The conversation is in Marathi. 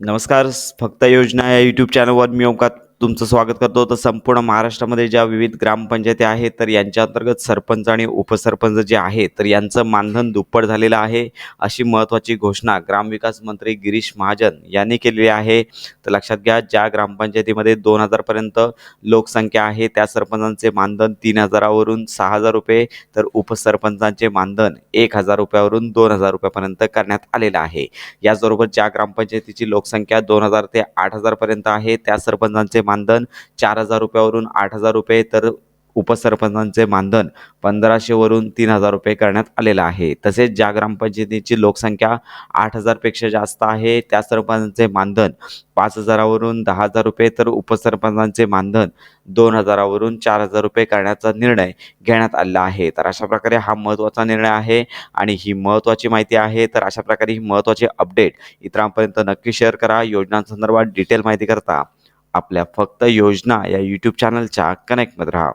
नमस्कार. फक्त योजना या यूट्यूब चॅनलवर मी ओमकार तुमचं स्वागत करतो. तर संपूर्ण महाराष्ट्रामध्ये ज्या विविध ग्रामपंचायती आहेत, तर यांच्या अंतर्गत सरपंच आणि उपसरपंच जे आहेत, तर यांचं मानधन दुप्पट झालेलं आहे. अशी महत्त्वाची घोषणा ग्रामविकास मंत्री गिरीश महाजन यांनी केलेली आहे. तर लक्षात घ्या, ज्या ग्रामपंचायतीमध्ये 2,000 पर्यंत लोकसंख्या आहे, त्या सरपंचांचे मानधन 3,000 वरून 6,000 रुपये, तर उपसरपंचांचे मानधन 1,000 रुपयावरून 2,000 रुपयापर्यंत करण्यात आलेलं आहे. याचबरोबर ज्या ग्रामपंचायतीची लोकसंख्या 2,000 ते 8,000 पर्यंत आहे, त्या सरपंचांचे मानधन 4,000 रुपयावरून 8,000 रुपये, तर उपसरपंचांचे मानधन 1,500 वरून 3,000 रुपये करण्यात आलेलं आहे. तसेच ज्या ग्रामपंचायतीची लोकसंख्या 8,000 पेक्षा जास्त आहे, त्या सरपंचांचे मानधन 5,000 वरून 10,000 रुपये, तर उपसरपंचांचे मानधन 2,000 वरून 4,000 रुपये करण्याचा निर्णय घेण्यात आलेला आहे. तर अशा प्रकारे हा महत्त्वाचा निर्णय आहे आणि ही महत्त्वाची माहिती आहे. तर अशा प्रकारे ही महत्त्वाची अपडेट इतरांपर्यंत नक्की शेअर करा. योजनांसंदर्भात डिटेल माहिती करता आपल्या फक्त योजना या यूट्यूब चॅनलच्या कनेक्टमध्ये राहा.